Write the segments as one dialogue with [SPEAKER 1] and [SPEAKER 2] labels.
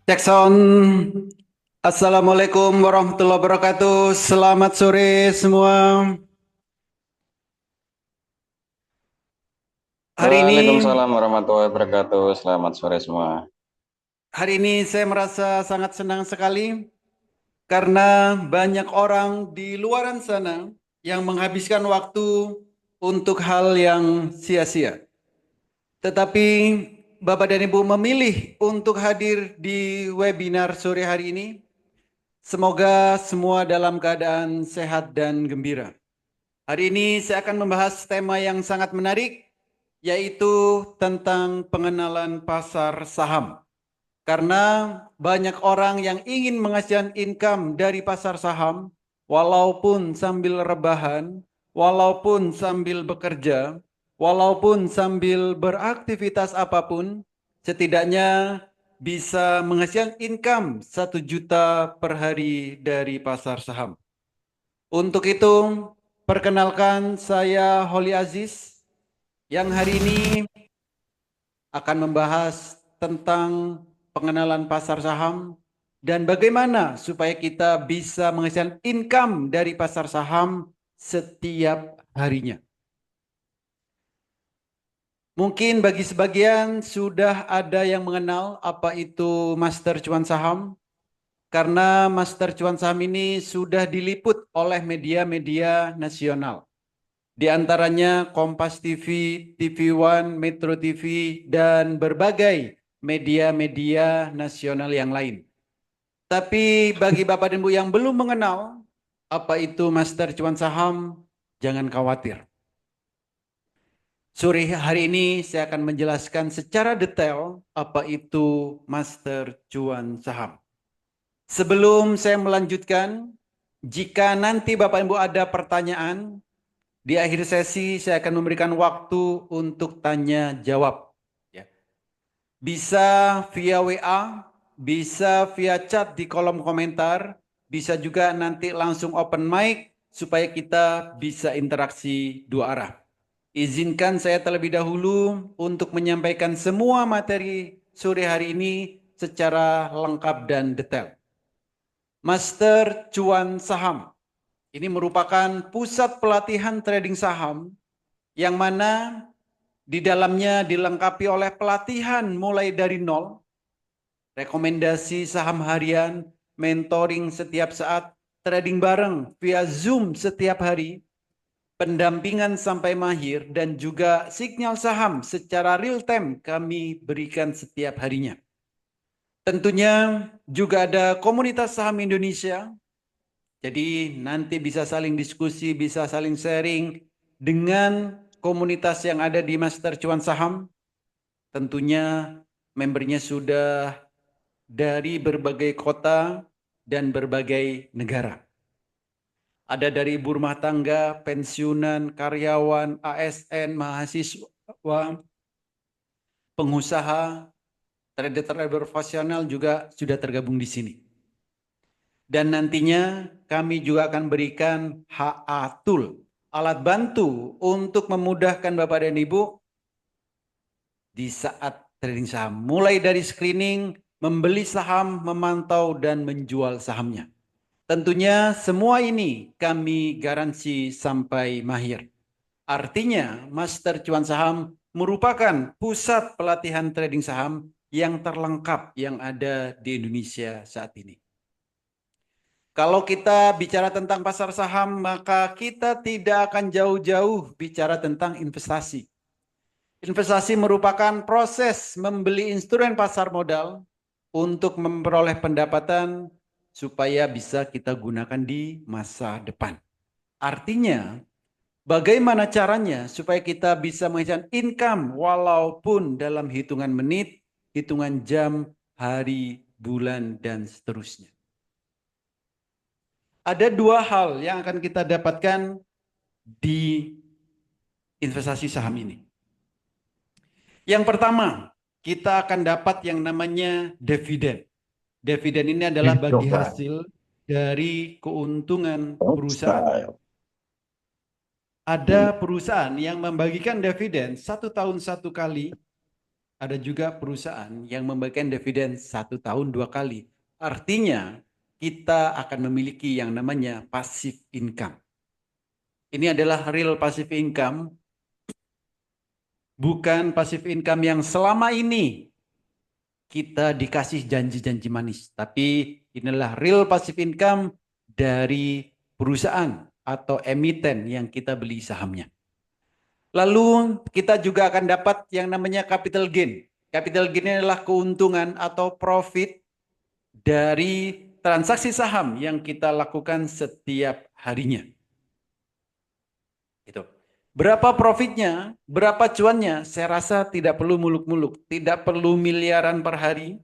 [SPEAKER 1] Jackson, Assalamualaikum warahmatullahi wabarakatuh. Selamat sore semua. Hari ini,
[SPEAKER 2] Waalaikumsalam warahmatullahi wabarakatuh. Selamat sore semua.
[SPEAKER 1] hari ini saya merasa sangat senang sekali karena banyak orang di luaran sana yang menghabiskan waktu untuk hal yang sia-sia. Tetapi Bapak dan Ibu memilih untuk hadir di webinar sore hari ini. Semoga semua dalam keadaan sehat dan gembira. Hari ini saya akan membahas tema yang sangat menarik, yaitu tentang pengenalan pasar saham. Karena banyak orang yang ingin menghasilkan income dari pasar saham, walaupun sambil rebahan, walaupun sambil bekerja, walaupun sambil beraktivitas apapun, setidaknya bisa menghasilkan income 1 juta per hari dari pasar saham. Untuk itu, perkenalkan saya Holly Aziz yang hari ini akan membahas tentang pengenalan pasar saham dan bagaimana supaya kita bisa menghasilkan income dari pasar saham setiap harinya. Mungkin bagi sebagian sudah ada yang mengenal apa itu Master Cuan Saham, karena Master Cuan Saham ini sudah diliput oleh media-media nasional. Di antaranya Kompas TV, TV One, Metro TV, dan berbagai media-media nasional yang lain. Tapi bagi Bapak dan Ibu yang belum mengenal apa itu Master Cuan Saham, jangan khawatir. Sore hari ini saya akan menjelaskan secara detail apa itu Master Cuan Saham. Sebelum saya melanjutkan, jika nanti Bapak Ibu ada pertanyaan, di akhir sesi saya akan memberikan waktu untuk tanya jawab. Ya. Bisa via WA, bisa via chat di kolom komentar, bisa juga nanti langsung open mic supaya kita bisa interaksi dua arah. Izinkan saya terlebih dahulu untuk menyampaikan semua materi sore hari ini secara lengkap dan detail. Master Cuan Saham. Ini merupakan pusat pelatihan trading saham yang mana di dalamnya dilengkapi oleh pelatihan mulai dari nol, rekomendasi saham harian, mentoring setiap saat, trading bareng via Zoom setiap hari, pendampingan sampai mahir, dan juga sinyal saham secara real time kami berikan setiap harinya. Tentunya juga ada komunitas saham Indonesia. Jadi nanti bisa saling diskusi, bisa saling sharing dengan komunitas yang ada di Master Cuan Saham. Tentunya membernya sudah dari berbagai kota dan berbagai negara. Ada dari ibu rumah tangga, pensiunan, karyawan, ASN, mahasiswa, pengusaha, trader-trader profesional juga sudah tergabung di sini. Dan nantinya kami juga akan berikan HA Tool, alat bantu untuk memudahkan Bapak dan Ibu di saat trading saham. Mulai dari screening, membeli saham, memantau, dan menjual sahamnya. Tentunya semua ini kami garansi sampai mahir. Artinya Master Cuan Saham merupakan pusat pelatihan trading saham yang terlengkap yang ada di Indonesia saat ini. Kalau kita bicara tentang pasar saham, maka kita tidak akan jauh-jauh bicara tentang investasi. Investasi merupakan proses membeli instrumen pasar modal untuk memperoleh pendapatan supaya bisa kita gunakan di masa depan. Artinya, bagaimana caranya supaya kita bisa menghasilkan income walaupun dalam hitungan menit, hitungan jam, hari, bulan, dan seterusnya. Ada dua hal yang akan kita dapatkan di investasi saham ini. Yang pertama, kita akan dapat yang namanya dividen. Dividen ini adalah bagi
[SPEAKER 2] Coba.
[SPEAKER 1] hasil dari keuntungan perusahaan.
[SPEAKER 2] Style.
[SPEAKER 1] Ada perusahaan yang membagikan dividen 1 tahun 1 kali Ada juga perusahaan yang memberikan dividen 1 tahun 2 kali. Artinya kita akan memiliki yang namanya passive income. Ini adalah real passive income, bukan passive income yang selama ini kita dikasih janji-janji manis. Tapi inilah real passive income dari perusahaan atau emiten yang kita beli sahamnya. Lalu kita juga akan dapat yang namanya capital gain. Capital gain adalah keuntungan atau profit dari transaksi saham yang kita lakukan setiap harinya. Itu. Berapa profitnya, berapa cuannya, saya rasa tidak perlu muluk-muluk, tidak perlu miliaran per hari,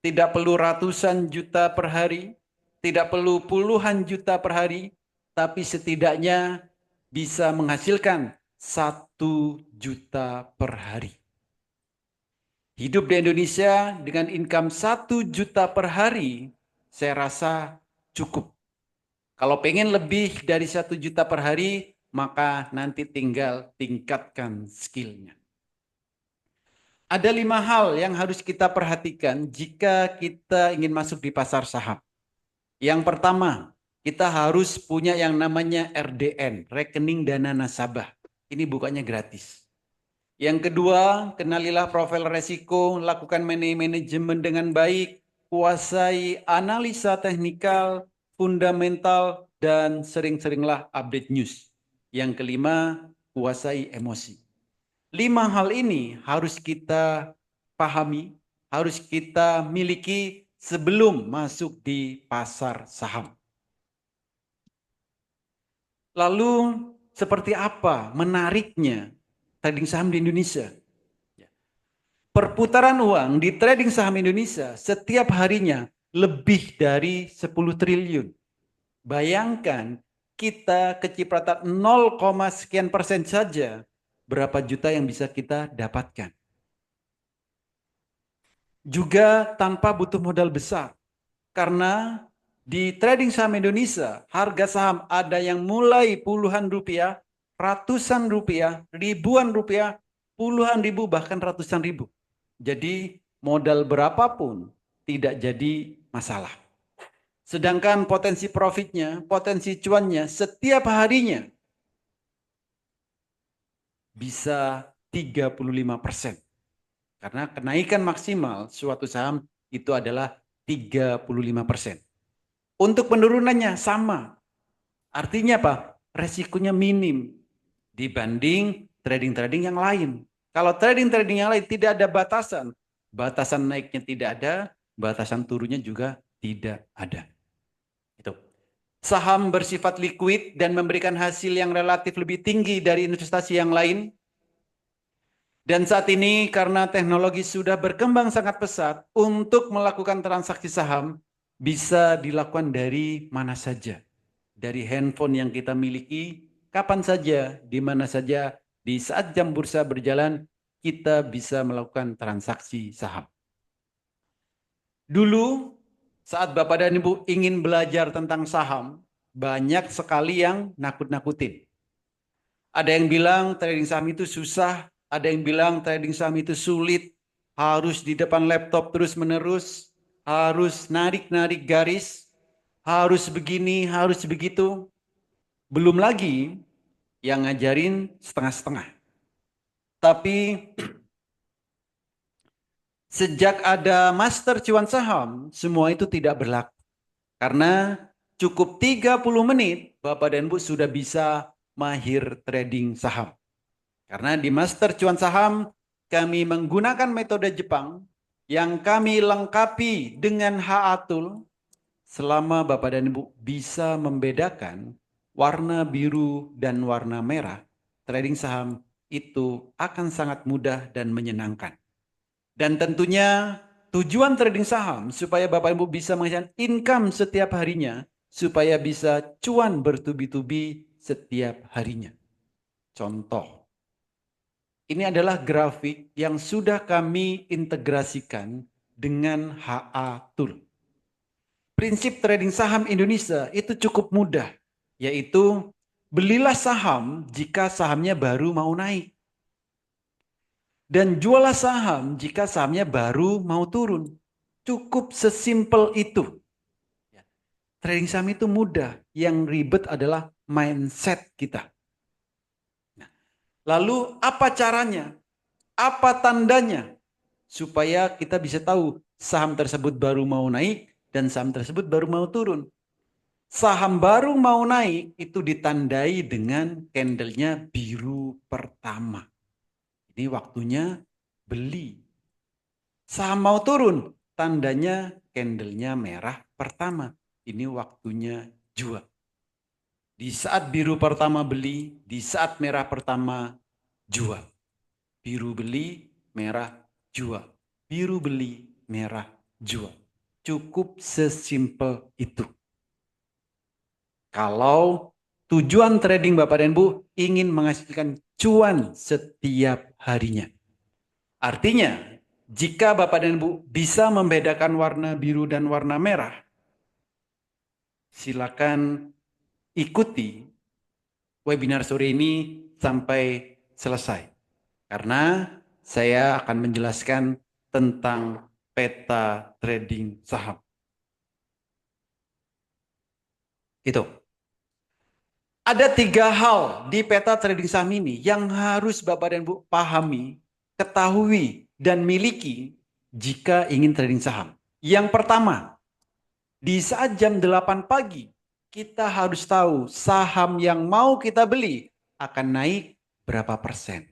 [SPEAKER 1] tidak perlu ratusan juta per hari, tidak perlu puluhan juta per hari, tapi setidaknya bisa menghasilkan 1 juta per hari. Hidup di Indonesia dengan income 1 juta per hari, saya rasa cukup. Kalau pengen lebih dari 1 juta per hari, maka nanti tinggal tingkatkan skillnya. Ada 5 hal yang harus kita perhatikan jika kita ingin masuk di pasar saham. Yang pertama, kita harus punya yang namanya RDN, rekening dana nasabah. Ini bukannya gratis. Yang kedua, kenalilah profil resiko, lakukan manajemen dengan baik, kuasai analisa teknikal, fundamental, dan sering-seringlah update news. Yang kelima, kuasai emosi. 5 hal ini harus kita pahami, harus kita miliki sebelum masuk di pasar saham. Lalu seperti apa menariknya trading saham di Indonesia? Perputaran uang di trading saham Indonesia setiap harinya lebih dari 10 triliun. Bayangkan kita kecipratan 0, sekian persen saja, berapa juta yang bisa kita dapatkan. Juga tanpa butuh modal besar. Karena di trading saham Indonesia, harga saham ada yang mulai puluhan rupiah, ratusan rupiah, ribuan rupiah, puluhan ribu, bahkan ratusan ribu. Jadi modal berapapun tidak jadi masalah. Sedangkan potensi profitnya, potensi cuannya setiap harinya bisa 35%. Karena kenaikan maksimal suatu saham itu adalah 35%. Untuk penurunannya sama. Artinya apa? Resikonya minim dibanding trading-trading yang lain. Kalau trading-trading yang lain tidak ada batasan. Batasan naiknya tidak ada, batasan turunnya juga tidak ada. Itu. Saham bersifat liquid dan memberikan hasil yang relatif lebih tinggi dari investasi yang lain. Dan saat ini karena teknologi sudah berkembang sangat pesat, untuk melakukan transaksi saham bisa dilakukan dari mana saja. Dari handphone yang kita miliki, kapan saja, di mana saja, di saat jam bursa berjalan, kita bisa melakukan transaksi saham. Dulu, saat Bapak dan Ibu ingin belajar tentang saham, banyak sekali yang nakut-nakutin. Ada yang bilang trading saham itu susah, ada yang bilang trading saham itu sulit, harus di depan laptop terus-menerus, harus narik-narik garis, harus begini, harus begitu. Belum lagi yang ngajarin setengah-setengah. Tapi sejak ada master cuan saham, semua itu tidak berlaku. Karena cukup 30 menit, Bapak dan Ibu sudah bisa mahir trading saham. Karena di master cuan saham, kami menggunakan metode Jepang yang kami lengkapi dengan H-Tool. Selama Bapak dan Ibu bisa membedakan warna biru dan warna merah, trading saham itu akan sangat mudah dan menyenangkan. Dan tentunya tujuan trading saham supaya Bapak Ibu bisa menghasilkan income setiap harinya, supaya bisa cuan bertubi-tubi setiap harinya. Contoh, ini adalah grafik yang sudah kami integrasikan dengan HA Tool. Prinsip trading saham Indonesia itu cukup mudah, yaitu belilah saham jika sahamnya baru mau naik. Dan jualah saham jika sahamnya baru mau turun. Cukup sesimpel itu. Trading saham itu mudah. Yang ribet adalah mindset kita. Nah, lalu apa caranya? Apa tandanya? Supaya kita bisa tahu saham tersebut baru mau naik dan saham tersebut baru mau turun. Saham baru mau naik itu ditandai dengan candlenya biru pertama. Ini waktunya beli. Saham mau turun, tandanya candlenya merah pertama. Ini waktunya jual. Di saat biru pertama beli, di saat merah pertama jual. Biru beli, merah jual. Biru beli, merah jual. Cukup sesimpel itu. Kalau tujuan trading Bapak dan Bu ingin menghasilkan cuan setiap harinya. Artinya, jika Bapak dan Ibu bisa membedakan warna biru dan warna merah, silakan ikuti webinar sore ini sampai selesai. Karena saya akan menjelaskan tentang peta trading saham. Itu. Ada 3 hal di peta trading saham ini yang harus Bapak dan Ibu pahami, ketahui, dan miliki jika ingin trading saham. Yang pertama, di saat jam 8 pagi, kita harus tahu saham yang mau kita beli akan naik berapa persen.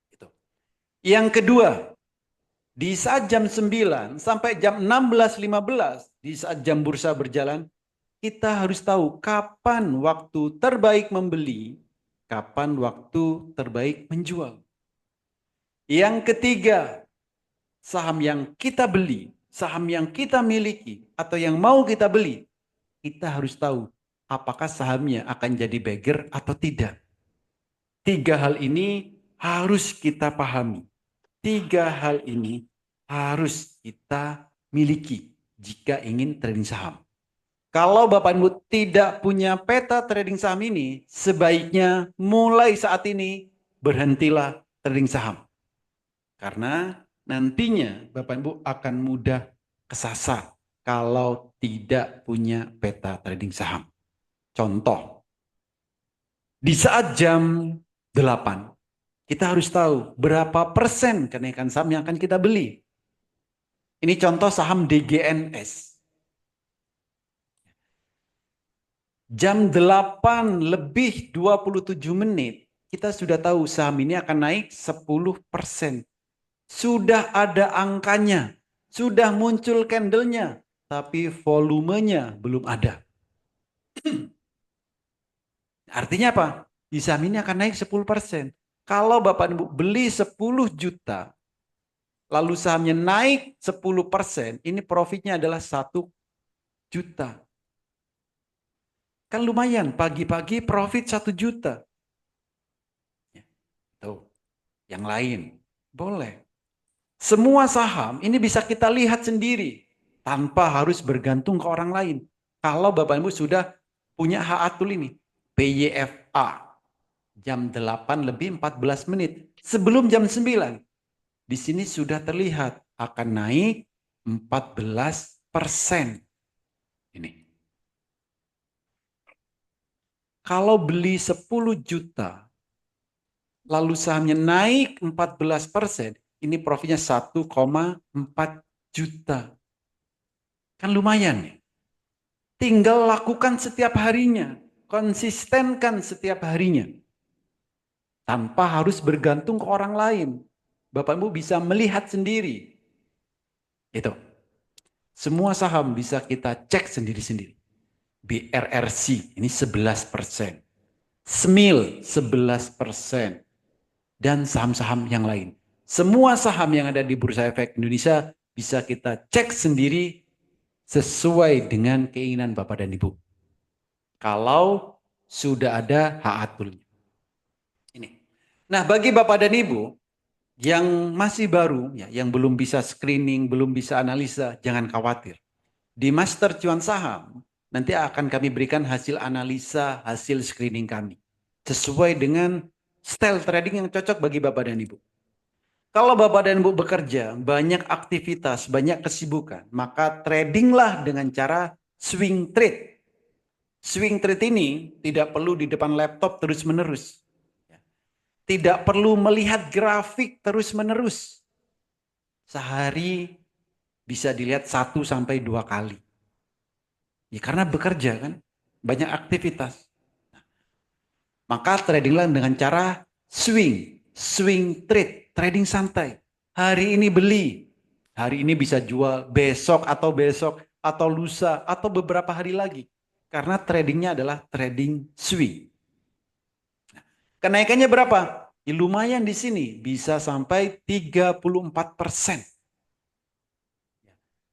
[SPEAKER 1] Gitu. Yang kedua, di saat jam 9 sampai jam 16.15, di saat jam bursa berjalan, kita harus tahu kapan waktu terbaik membeli, kapan waktu terbaik menjual. Yang ketiga, saham yang kita beli, saham yang kita miliki, atau yang mau kita beli, kita harus tahu apakah sahamnya akan jadi beggar atau tidak. 3 hal ini harus kita pahami. 3 hal ini harus kita miliki jika ingin trading saham. Kalau Bapak Ibu tidak punya peta trading saham ini, sebaiknya mulai saat ini berhentilah trading saham. Karena nantinya Bapak Ibu akan mudah kesasar kalau tidak punya peta trading saham. Contoh, di saat jam 8, kita harus tahu berapa persen kenaikan saham yang akan kita beli. Ini contoh saham DGNS. Jam 8 lebih 27 menit, kita sudah tahu saham ini akan naik 10%. Sudah ada angkanya, sudah muncul candlenya, tapi volumenya belum ada. Artinya apa? Di saham ini akan naik 10%. Kalau Bapak Ibu beli 10 juta, lalu sahamnya naik 10%, ini profitnya adalah 1 juta. Kan lumayan, pagi-pagi profit 1 juta. Tuh, yang lain, boleh. Semua saham ini bisa kita lihat sendiri, tanpa harus bergantung ke orang lain. Kalau Bapak Ibu sudah punya HATool ini, PYFA, jam 8 lebih 14 menit, sebelum jam 9, di sini sudah terlihat akan naik 14%. Ini. Kalau beli 10 juta, lalu sahamnya naik 14%, ini profitnya 1,4 juta. Kan lumayan ya. Tinggal lakukan setiap harinya, konsistenkan setiap harinya. Tanpa harus bergantung ke orang lain. Bapak Ibu bisa melihat sendiri. Itu. Semua saham bisa kita cek sendiri-sendiri. BRRC ini 11%. SMIL 11%. Dan saham-saham yang lain. Semua saham yang ada di Bursa Efek Indonesia bisa kita cek sendiri sesuai dengan keinginan Bapak dan Ibu. Kalau sudah ada HATool-nya. Ini. Nah, bagi Bapak dan Ibu yang masih baru, ya, yang belum bisa screening, belum bisa analisa, jangan khawatir. Di Master Cuan Saham, nanti akan kami berikan hasil analisa, hasil screening kami. Sesuai dengan style trading yang cocok bagi Bapak dan Ibu. Kalau Bapak dan Ibu bekerja, banyak aktivitas, banyak kesibukan, maka tradinglah dengan cara swing trade. Swing trade ini tidak perlu di depan laptop terus-menerus. Tidak perlu melihat grafik terus-menerus. Sehari bisa dilihat 1 sampai 2 kali. Ya karena bekerja kan, banyak aktivitas. Maka tradinglah dengan cara swing trade, trading santai. Hari ini beli, hari ini bisa jual, besok, atau lusa, atau beberapa hari lagi. Karena tradingnya adalah trading swing. Kenaikannya berapa? Ya, lumayan di sini, bisa sampai 34%.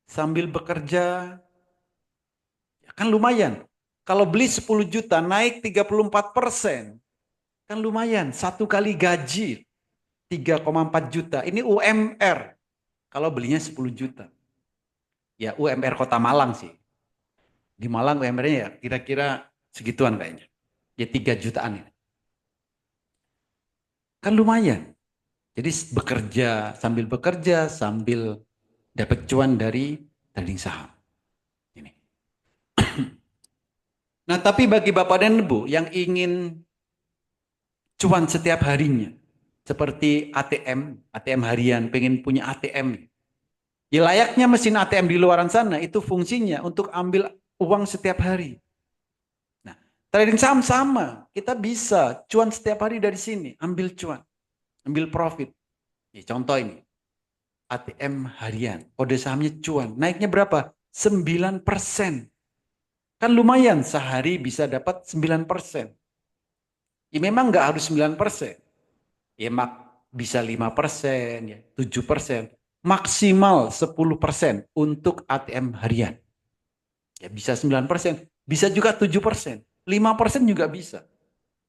[SPEAKER 1] Sambil bekerja, ya kan lumayan. Kalau beli 10 juta, naik 34%. Kan lumayan, 1 kali gaji 3,4 juta. Ini UMR. Kalau belinya 10 juta. Ya UMR Kota Malang sih. Di Malang UMR-nya ya kira-kira segituan kayaknya. Ya 3 jutaan ini. Kan lumayan. Jadi bekerja sambil dapat cuan dari trading saham. Ini. Nah, tapi bagi Bapak dan Ibu yang ingin cuan setiap harinya, seperti ATM harian, pengen punya ATM. Ya layaknya mesin ATM di luaran sana, itu fungsinya untuk ambil uang setiap hari. Nah, trading saham sama, kita bisa cuan setiap hari dari sini, ambil cuan, ambil profit. Ya, contoh ini, ATM harian, kode sahamnya cuan, naiknya berapa? 9%. Kan lumayan, sehari bisa dapat 9%. Ya memang nggak harus 9%. Ya bisa 5%, ya 7%. Maksimal 10% untuk ATM harian. Ya bisa 9%, bisa juga 7%. 5% juga bisa.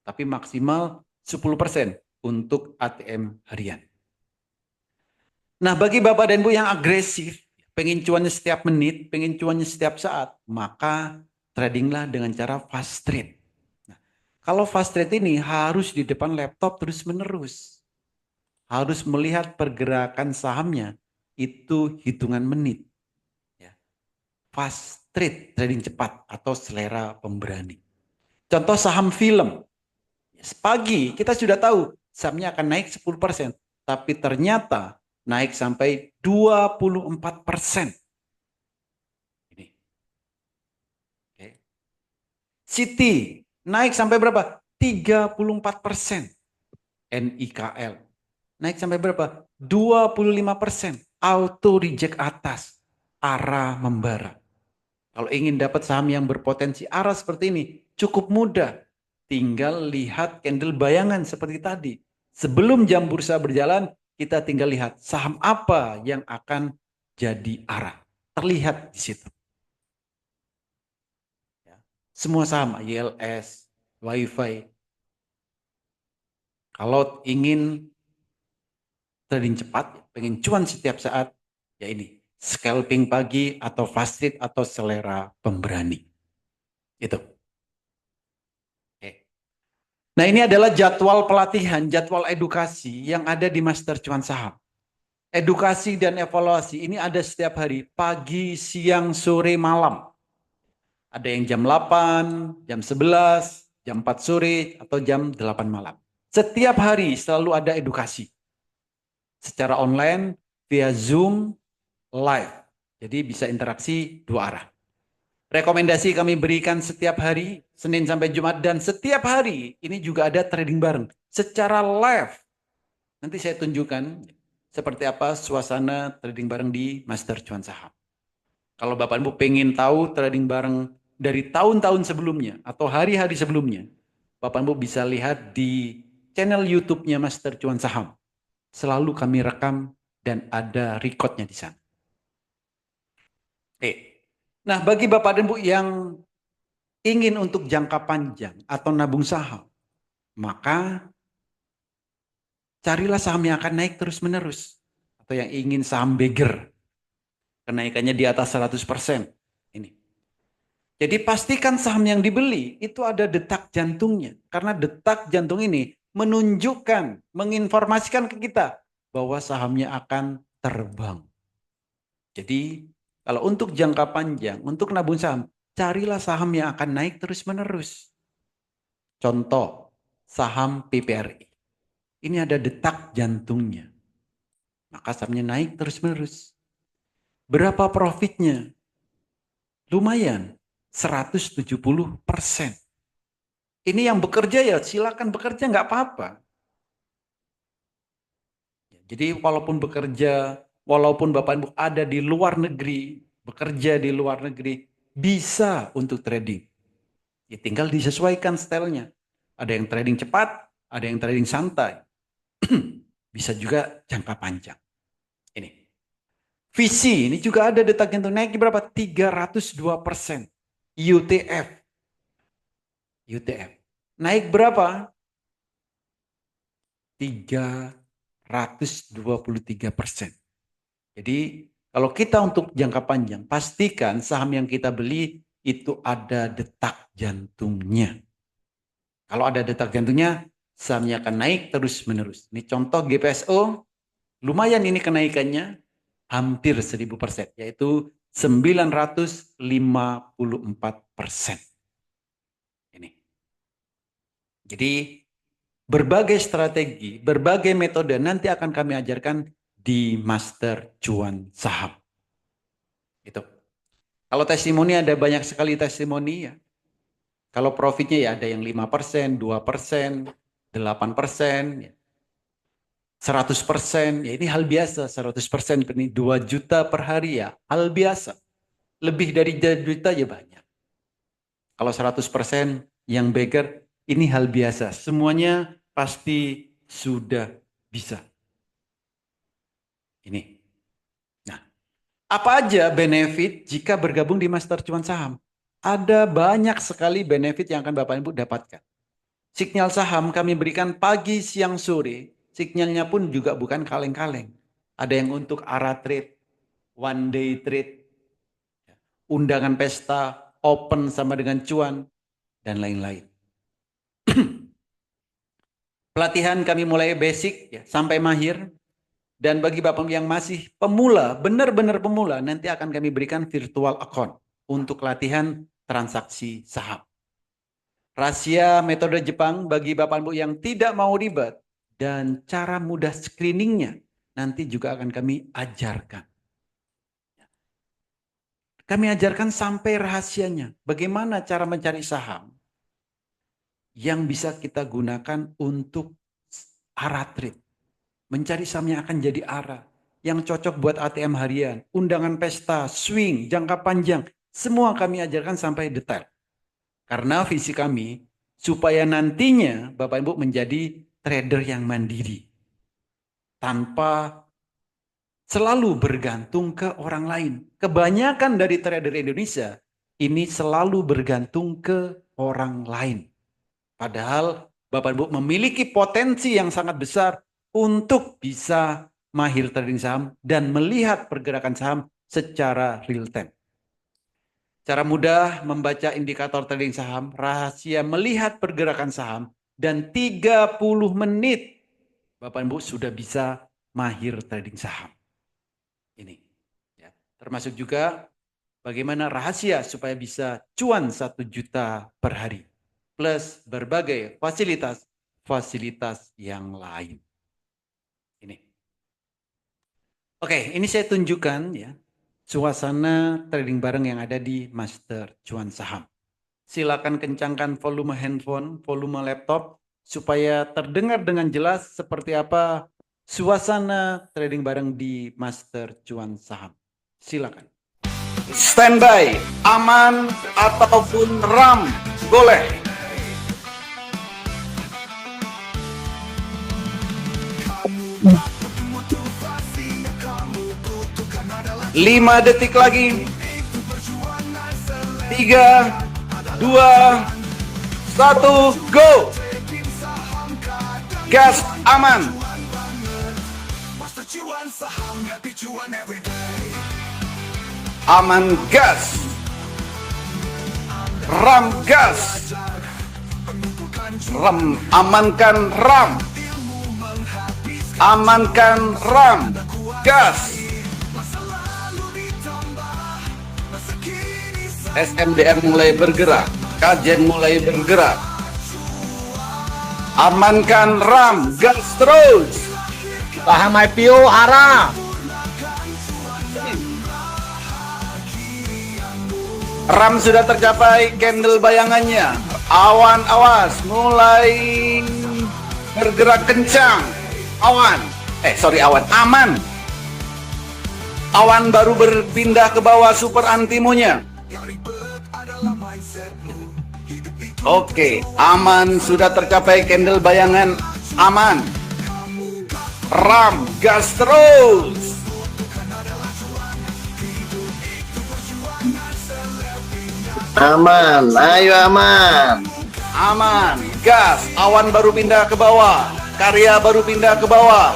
[SPEAKER 1] Tapi maksimal 10% untuk ATM harian. Nah bagi Bapak dan Ibu yang agresif, pengen cuannya setiap menit, pengen cuannya setiap saat, maka tradinglah dengan cara fast trade. Nah, kalau fast trade ini harus di depan laptop terus menerus. Harus melihat pergerakan sahamnya itu hitungan menit. Ya. Fast trade, trading cepat atau selera pemberani. Contoh saham film. Pagi kita sudah tahu sahamnya akan naik 10%. Tapi ternyata naik sampai 24%. Ini. Oke. Citi naik sampai berapa? 34%. NIKL naik sampai berapa? 25%. Auto reject atas. ARA membara. Kalau ingin dapat saham yang berpotensi ARA seperti ini, cukup mudah. Tinggal lihat candle bayangan seperti tadi. Sebelum jam bursa berjalan, kita tinggal lihat saham apa yang akan jadi ARA. Terlihat di situ. Semua saham, ILS, WiFi. Kalau ingin trading cepat, pengen cuan setiap saat, ya ini. Scalping pagi atau fast trade atau selera pemberani. Itu. Oke. Nah ini adalah jadwal pelatihan, jadwal edukasi yang ada di Master Cuan Saham. Edukasi dan evaluasi ini ada setiap hari, pagi, siang, sore, malam. Ada yang jam 8, jam 11, jam 4 sore, atau jam 8 malam. Setiap hari selalu ada edukasi. Secara online, via Zoom, live. Jadi bisa interaksi 2 arah. Rekomendasi kami berikan setiap hari, Senin sampai Jumat, dan setiap hari ini juga ada trading bareng secara live. Nanti saya tunjukkan seperti apa suasana trading bareng di Master Cuan Saham. Kalau Bapak Ibu pengen tahu trading bareng dari tahun-tahun sebelumnya atau hari-hari sebelumnya, Bapak Ibu bisa lihat di channel YouTube-nya Master Cuan Saham. Selalu kami rekam dan ada recordnya di sana. Nah, bagi Bapak dan Ibu yang ingin untuk jangka panjang atau nabung saham, maka carilah saham yang akan naik terus-menerus. Atau yang ingin saham beggar, kenaikannya di atas 100%. Ini. Jadi pastikan saham yang dibeli itu ada detak jantungnya. Karena detak jantung ini menunjukkan, menginformasikan ke kita bahwa sahamnya akan terbang. Jadi kalau untuk jangka panjang, untuk nabung saham, carilah saham yang akan naik terus-menerus. Contoh, saham PPRI. Ini ada detak jantungnya. Maka sahamnya naik terus-menerus. Berapa profitnya? Lumayan, 170%. Ini yang bekerja ya silakan bekerja, nggak apa-apa. Jadi walaupun bekerja, walaupun Bapak Ibu ada di luar negeri, bekerja di luar negeri, bisa untuk trading. Ya, tinggal disesuaikan stylenya. Ada yang trading cepat, ada yang trading santai. Bisa juga jangka panjang. Ini. Visi, ini juga ada detak jantung naik berapa? 302%. UTF. UTF. Naik berapa? 323%. Jadi kalau kita untuk jangka panjang, pastikan saham yang kita beli itu ada detak jantungnya. Kalau ada detak jantungnya, sahamnya akan naik terus-menerus. Ini contoh GPSO, lumayan ini kenaikannya, hampir 1000%, yaitu 954%. Ini. Jadi berbagai strategi, berbagai metode nanti akan kami ajarkan di Master Cuan Saham. Itu. Kalau testimoni ada banyak sekali testimoni ya. Kalau profitnya ya ada yang 5%, 2%, 8%, ya. 100%, ya ini hal biasa. 100% ini 2 juta per hari ya, hal biasa. Lebih dari 2 juta ya banyak. Kalau 100% yang beggar, ini hal biasa. Semuanya pasti sudah bisa. Ini. Nah, apa aja benefit jika bergabung di Master Cuan Saham? Ada banyak sekali benefit yang akan Bapak Ibu dapatkan. Sinyal saham kami berikan pagi, siang, sore. Sinyalnya pun juga bukan kaleng-kaleng. Ada yang untuk ARA trade, one day trade, undangan pesta, open sama dengan cuan, dan lain-lain. Pelatihan kami mulai basic ya, sampai mahir. Dan bagi Bapak yang masih pemula, benar-benar pemula, nanti akan kami berikan virtual account untuk latihan transaksi saham. Rahasia metode Jepang bagi Bapak Ibu yang tidak mau ribet dan cara mudah screeningnya nanti juga akan kami ajarkan. Kami ajarkan sampai rahasianya. Bagaimana cara mencari saham yang bisa kita gunakan untuk ARA trade. Mencari saham yang akan jadi ARA. Yang cocok buat ATM harian, undangan pesta, swing, jangka panjang. Semua kami ajarkan sampai detail. Karena visi kami supaya nantinya Bapak Ibu menjadi trader yang mandiri. Tanpa selalu bergantung ke orang lain. Kebanyakan dari trader Indonesia ini selalu bergantung ke orang lain. Padahal Bapak Ibu memiliki potensi yang sangat besar untuk bisa mahir trading saham dan melihat pergerakan saham secara real time. Cara mudah membaca indikator trading saham, rahasia melihat pergerakan saham, dan 30 menit Bapak Ibu sudah bisa mahir trading saham. Ini. Ya. Termasuk juga bagaimana rahasia supaya bisa cuan 1 juta per hari. Plus berbagai fasilitas yang lain. Ini. Oke, ini saya tunjukkan ya. Suasana trading bareng yang ada di Master Cuan Saham. Silakan kencangkan volume handphone, volume laptop, supaya terdengar dengan jelas seperti apa suasana trading bareng di Master Cuan Saham. Silakan. Standby, aman ataupun RAM, boleh. Lima detik lagi. 3, 2, 1, go. Gas aman. Aman gas. Ram gas. Rem, amankan RAM. Amankan RAM. Gas. SMDR mulai bergerak. Kajen mulai bergerak. Amankan RAM. Gas terus.
[SPEAKER 3] Paham IPO arah.
[SPEAKER 1] RAM sudah tercapai candle bayangannya. Awan awas mulai bergerak kencang. Awan. Aman. Awan baru berpindah ke bawah super antimonya. Oke, aman sudah tercapai candle bayangan aman. RAM gas terus.
[SPEAKER 3] Aman, ayo aman.
[SPEAKER 1] Aman, gas, awan baru pindah ke bawah, karya baru pindah ke bawah.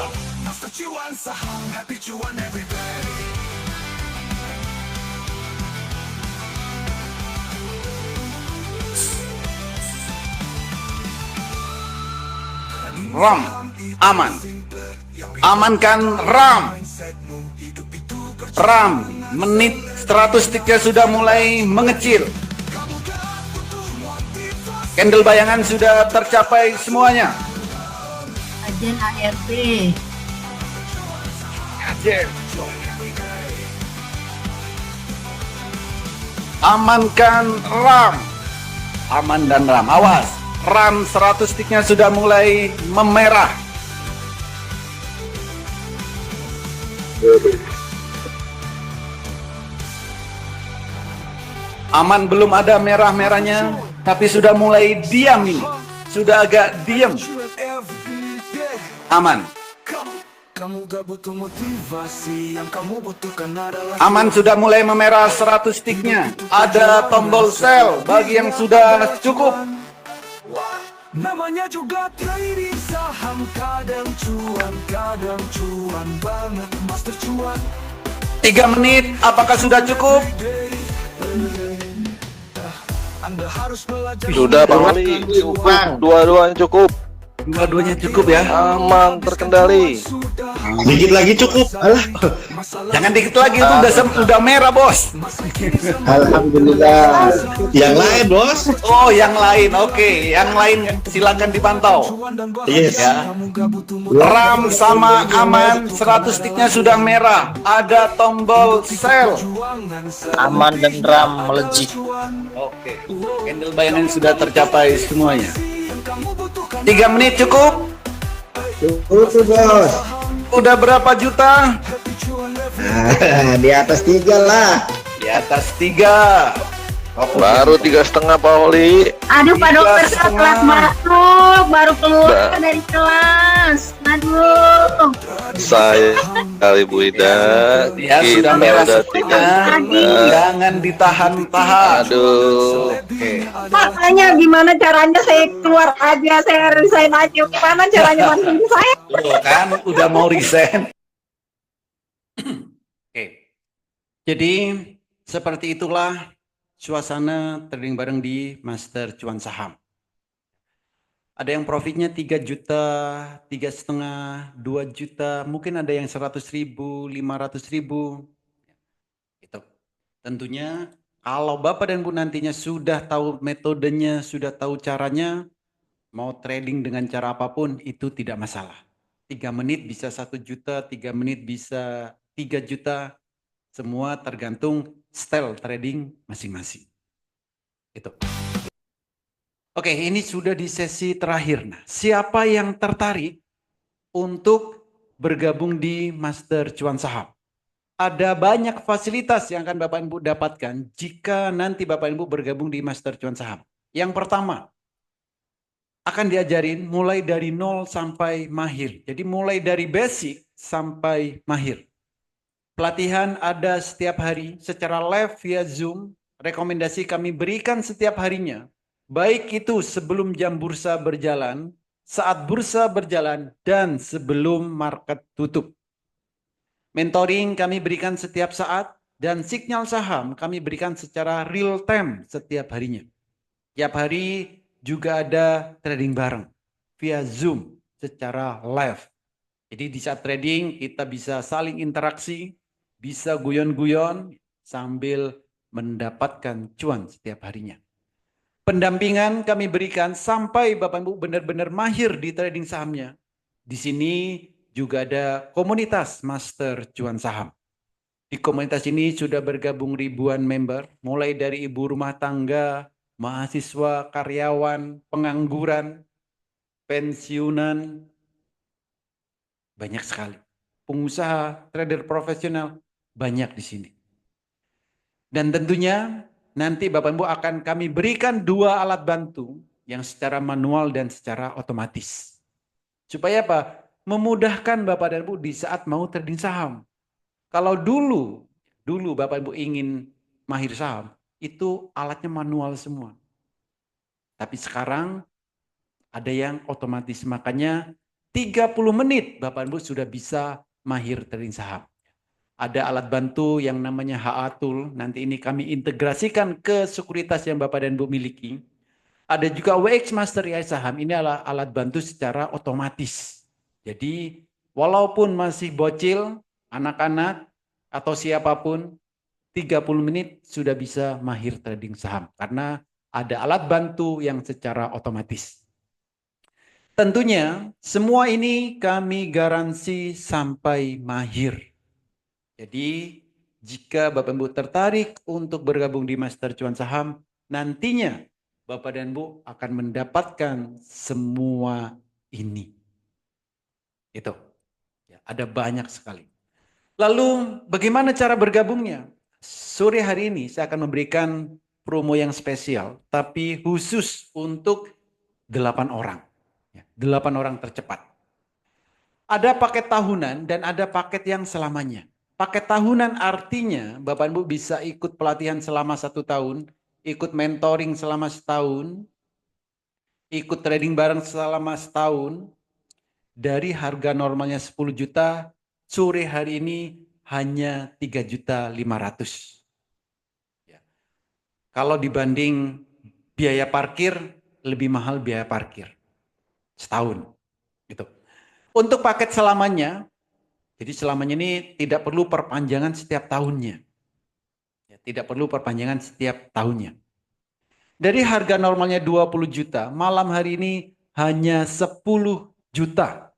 [SPEAKER 1] RAM, aman. Amankan RAM. RAM, menit 100 tiknya sudah mulai mengecil. Candle bayangan sudah tercapai semuanya.
[SPEAKER 4] Ajen ART.
[SPEAKER 1] Amankan RAM. Aman dan RAM. Awas. RAM 100 tiknya sudah mulai memerah. Aman belum ada merah-merahnya, tapi sudah mulai diam ini. Sudah agak diam. Aman. Aman sudah mulai memerah 100 tiknya. Ada tombol sell bagi yang sudah cukup.
[SPEAKER 5] Namanya juga trading saham, kadang cuan banget, master cuan.
[SPEAKER 1] 3 menit, apakah sudah cukup?
[SPEAKER 5] Anda harus belajar.
[SPEAKER 6] Sudah Bang Ali, cukup. Dua-duanya cukup.
[SPEAKER 1] Dua-duanya cukup ya.
[SPEAKER 6] Aman, terkendali.
[SPEAKER 3] Dikit lagi cukup. Alah.
[SPEAKER 1] Jangan dikit lagi, itu udah merah, Bos.
[SPEAKER 3] Alhamdulillah. Yang lain, Bos.
[SPEAKER 1] Oh, yang lain. Oke, yang lain silakan dipantau.
[SPEAKER 3] Yes.
[SPEAKER 1] Ya. RAM sama aman, 100 tiknya sudah merah. Ada tombol sell.
[SPEAKER 3] Aman dan RAM melejit.
[SPEAKER 1] Oke. Candle bayangan sudah tercapai semuanya. 3 menit cukup?
[SPEAKER 3] Cukup, Bos.
[SPEAKER 1] Udah berapa juta?
[SPEAKER 3] Di atas 3 lah.
[SPEAKER 1] Di atas 3.
[SPEAKER 6] Baru 3,5 Pak Oli.
[SPEAKER 4] Aduh, Pak Dokter, kelas masuk, baru keluar dari kelas. Aduh.
[SPEAKER 6] Saya kali Bu Ida.
[SPEAKER 1] Ya,
[SPEAKER 6] Kita
[SPEAKER 1] sudah merah
[SPEAKER 6] udah
[SPEAKER 1] semuanya. Jangan ditahan-tahan.
[SPEAKER 6] Aduh.
[SPEAKER 1] Oke.
[SPEAKER 4] Makanya gimana caranya saya keluar aja, saya resign aja. Gimana caranya bantuin saya?
[SPEAKER 1] Tuh kan, udah mau resign. Oke. Jadi, seperti itulah suasana trading bareng di Master Cuan Saham. Ada yang profitnya 3 juta, 3,5, 2 juta, mungkin ada yang 100.000, 500.000. Itu. Tentunya kalau Bapak dan Bu nantinya sudah tahu metodenya, sudah tahu caranya, mau trading dengan cara apapun itu tidak masalah. 3 menit bisa 1 juta, 3 menit bisa 3 juta, semua tergantung style trading masing-masing. Itu. Oke, ini sudah di sesi terakhir. Nah, siapa yang tertarik untuk bergabung di Master Cuan Saham? Ada banyak fasilitas yang akan Bapak Ibu dapatkan jika nanti Bapak Ibu bergabung di Master Cuan Saham. Yang pertama, akan diajarin mulai dari 0 sampai mahir. Jadi mulai dari basic sampai mahir. Pelatihan ada setiap hari secara live via Zoom. Rekomendasi kami berikan setiap harinya. Baik itu sebelum jam bursa berjalan, saat bursa berjalan, dan sebelum market tutup. Mentoring kami berikan setiap saat, dan sinyal saham kami berikan secara real time setiap harinya. Tiap hari juga ada trading bareng via Zoom secara live. Jadi di saat trading kita bisa saling interaksi, bisa guyon-guyon sambil mendapatkan cuan setiap harinya. Pendampingan kami berikan sampai Bapak Ibu benar-benar mahir di trading sahamnya. Di sini juga ada komunitas Master Cuan Saham. Di komunitas ini sudah bergabung ribuan member, mulai dari ibu rumah tangga, mahasiswa, karyawan, pengangguran, pensiunan, banyak sekali. Pengusaha, trader profesional, banyak di sini. Dan tentunya nanti Bapak Ibu akan kami berikan 2 alat bantu yang secara manual dan secara otomatis. Supaya apa? Memudahkan Bapak dan Ibu di saat mau trading saham. Kalau dulu Bapak Ibu ingin mahir saham, itu alatnya manual semua. Tapi sekarang ada yang otomatis. Makanya 30 menit Bapak Ibu sudah bisa mahir trading saham. Ada alat bantu yang namanya HA Tool. Nanti ini kami integrasikan ke sekuritas yang Bapak dan Ibu miliki. Ada juga WX Master AI Saham. Ini adalah alat bantu secara otomatis. Jadi walaupun masih bocil, anak-anak atau siapapun, 30 menit sudah bisa mahir trading saham. Karena ada alat bantu yang secara otomatis. Tentunya semua ini kami garansi sampai mahir. Jadi jika Bapak Ibu tertarik untuk bergabung di Master Cuan Saham, nantinya Bapak dan Ibu akan mendapatkan semua ini. Itu. Ya, ada banyak sekali. Lalu bagaimana cara bergabungnya? Sore hari ini saya akan memberikan promo yang spesial, tapi khusus untuk 8 orang. 8 orang tercepat. Ada paket tahunan dan ada paket yang selamanya. Paket tahunan artinya Bapak Ibu bisa ikut pelatihan selama 1 tahun, ikut mentoring selama setahun, ikut trading bareng selama setahun, dari harga normalnya 10 juta, sore hari ini hanya 3.500.000. Ya. Kalau dibanding biaya parkir, lebih mahal biaya parkir. Setahun. Gitu. Untuk paket selamanya, jadi selamanya ini tidak perlu perpanjangan setiap tahunnya. Ya, tidak perlu perpanjangan setiap tahunnya. Dari harga normalnya 20 juta, malam hari ini hanya 10 juta.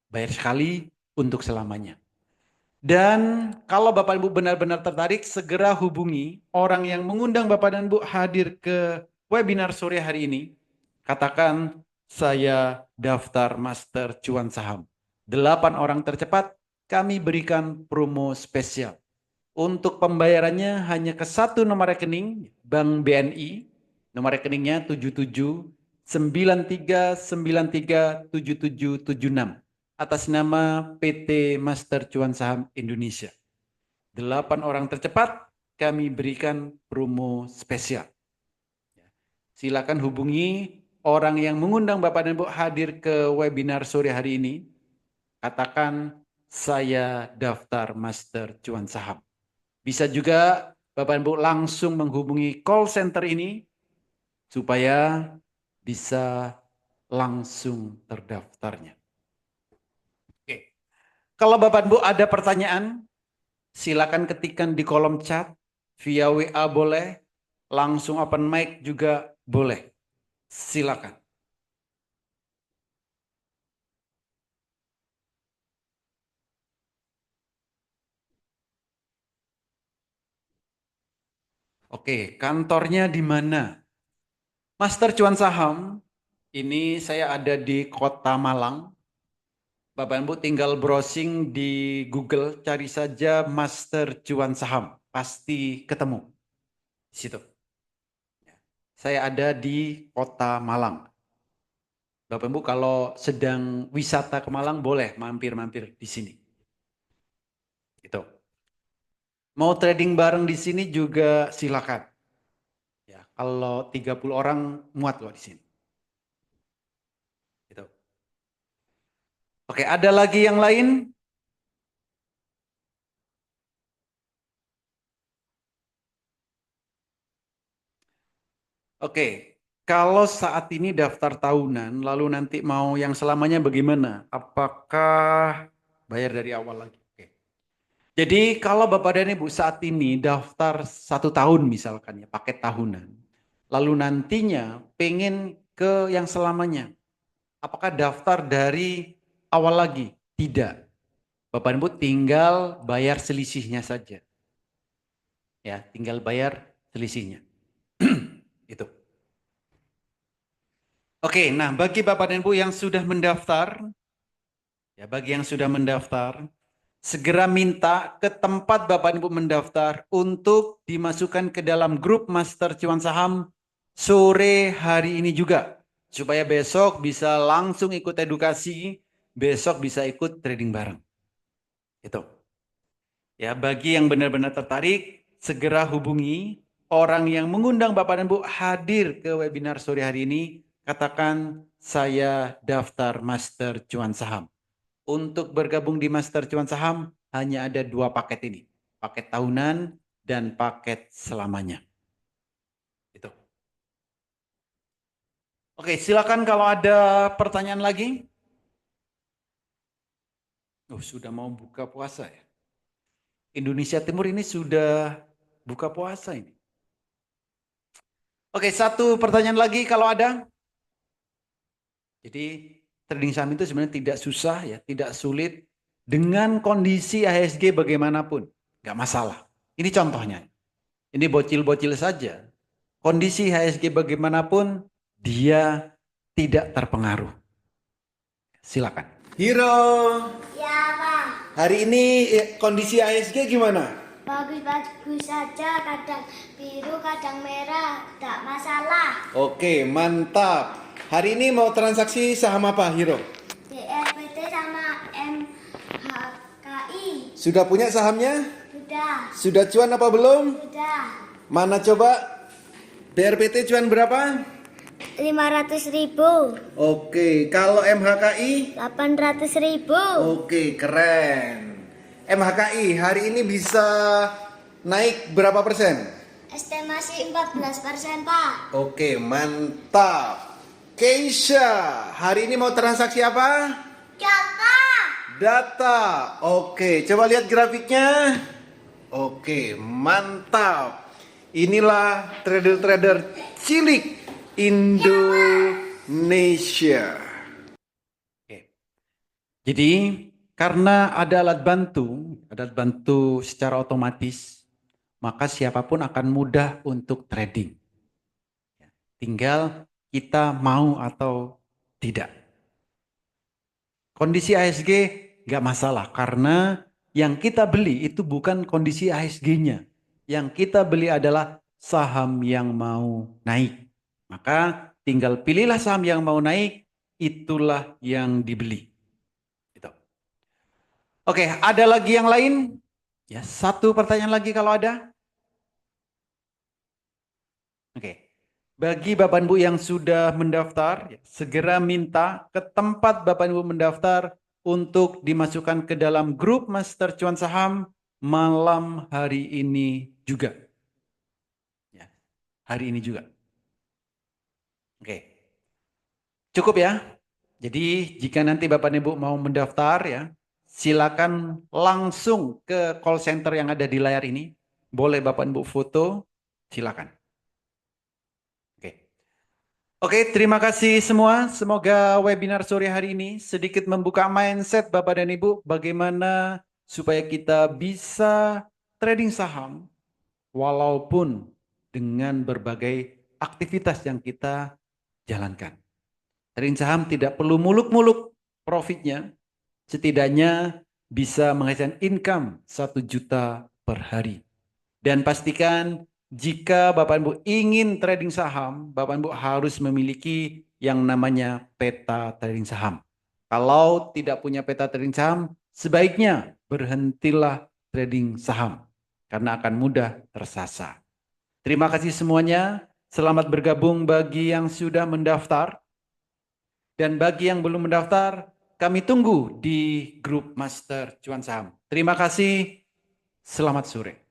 [SPEAKER 1] Bayar sekali untuk selamanya. Dan kalau Bapak Ibu benar-benar tertarik, segera hubungi orang yang mengundang Bapak dan Ibu hadir ke webinar sore hari ini. Katakan, saya daftar Master Cuan Saham. 8 orang tercepat, kami berikan promo spesial. Untuk pembayarannya hanya ke 1 nomor rekening, Bank BNI. Nomor rekeningnya 7793937776. Atas nama PT Master Cuan Saham Indonesia. 8 orang tercepat kami berikan promo spesial. Silakan hubungi orang yang mengundang Bapak dan Ibu hadir ke webinar sore hari ini. Katakan, saya daftar Master Cuan Saham. Bisa juga Bapak dan Ibu langsung menghubungi call center ini supaya bisa langsung terdaftarnya. Oke. Kalau Bapak dan Ibu ada pertanyaan, silakan ketikkan di kolom chat, via WA boleh, langsung open mic juga boleh. Silakan. Oke, kantornya di mana? Master Cuan Saham, ini saya ada di Kota Malang. Bapak Ibu tinggal browsing di Google, cari saja Master Cuan Saham. Pasti ketemu. Di situ. Saya ada di Kota Malang. Bapak Ibu kalau sedang wisata ke Malang boleh mampir-mampir di sini. Itu. Mau trading bareng di sini juga silakan. Ya, kalau 30 orang muat loh di sini. Gitu. Oke, ada lagi yang lain? Oke, kalau saat ini daftar tahunan, lalu nanti mau yang selamanya bagaimana? Apakah bayar dari awal lagi? Oke. Jadi kalau Bapak dan Ibu saat ini daftar 1 tahun misalkan ya, paket tahunan. Lalu nantinya pengen ke yang selamanya. Apakah daftar dari awal lagi? Tidak. Bapak dan Ibu tinggal bayar selisihnya saja. Ya, tinggal bayar selisihnya. Itu. Oke, nah bagi Bapak dan Ibu yang sudah mendaftar, ya bagi yang sudah mendaftar, segera minta ke tempat Bapak dan Ibu mendaftar untuk dimasukkan ke dalam grup Master Cuan Saham sore hari ini juga. Supaya besok bisa langsung ikut edukasi, besok bisa ikut trading bareng. Itu. Ya, bagi yang benar-benar tertarik, segera hubungi orang yang mengundang Bapak dan Ibu hadir ke webinar sore hari ini. Katakan saya daftar Master Cuan Saham. Untuk bergabung di Master Cuan Saham hanya ada 2 paket ini. Paket tahunan dan paket selamanya. Itu. Oke, silakan kalau ada pertanyaan lagi. Oh, sudah mau buka puasa ya. Indonesia Timur ini sudah buka puasa ini. Oke, 1 pertanyaan lagi kalau ada. Jadi trading saham itu sebenarnya tidak susah ya, tidak sulit dengan kondisi IHSG bagaimanapun, nggak masalah. Ini contohnya, ini bocil-bocil saja. Kondisi IHSG bagaimanapun dia tidak terpengaruh. Silakan. Hiro.
[SPEAKER 7] Ya, Pak.
[SPEAKER 1] Hari ini kondisi IHSG gimana?
[SPEAKER 7] Bagus-bagus saja, kadang biru, kadang merah, tidak masalah.
[SPEAKER 1] Oke, mantap. Hari ini mau transaksi saham apa, Hiro?
[SPEAKER 7] BRPT sama MHKI.
[SPEAKER 1] Sudah punya sahamnya?
[SPEAKER 7] Sudah,
[SPEAKER 1] Sudah cuan apa belum?
[SPEAKER 7] sudah.
[SPEAKER 1] Mana coba? BRPT cuan berapa?
[SPEAKER 7] 500.000,
[SPEAKER 1] Oke, kalau MHKI?
[SPEAKER 7] 800.000.
[SPEAKER 1] Oke, keren. MHKI hari ini bisa naik berapa persen?
[SPEAKER 7] Estimasi 14%, Pak.
[SPEAKER 1] Oke, mantap. Keisha, hari ini mau transaksi apa?
[SPEAKER 7] Kakak.
[SPEAKER 1] Data. Oke, coba lihat grafiknya. Oke, mantap. Inilah trader-trader cilik Indonesia. Oke. Jadi, karena ada alat bantu secara otomatis, maka siapapun akan mudah untuk trading. Tinggal kita mau atau tidak. Kondisi IHSG nggak masalah karena yang kita beli itu bukan kondisi IHSG-nya. Yang kita beli adalah saham yang mau naik. Maka tinggal pilihlah saham yang mau naik, itulah yang dibeli. Gitu. Oke, ada lagi yang lain? Ya, 1 pertanyaan lagi kalau ada. Oke. Bagi Bapak Ibu yang sudah mendaftar, segera minta ke tempat Bapak Ibu mendaftar untuk dimasukkan ke dalam grup Master Cuan Saham malam hari ini juga. Ya, hari ini juga. Oke. Cukup ya. Jadi jika nanti Bapak Ibu mau mendaftar ya, silakan langsung ke call center yang ada di layar ini. Boleh Bapak Ibu foto, silakan. Oke, terima kasih semua. Semoga webinar sore hari ini sedikit membuka mindset Bapak dan Ibu bagaimana supaya kita bisa trading saham walaupun dengan berbagai aktivitas yang kita jalankan. Trading saham tidak perlu muluk-muluk profitnya, setidaknya bisa menghasilkan income 1 juta per hari. Dan pastikan jika Bapak Ibu ingin trading saham, Bapak Ibu harus memiliki yang namanya peta trading saham. Kalau tidak punya peta trading saham, sebaiknya berhentilah trading saham karena akan mudah tersasar. Terima kasih semuanya. Selamat bergabung bagi yang sudah mendaftar. Dan bagi yang belum mendaftar, kami tunggu di grup Master Cuan Saham. Terima kasih. Selamat sore.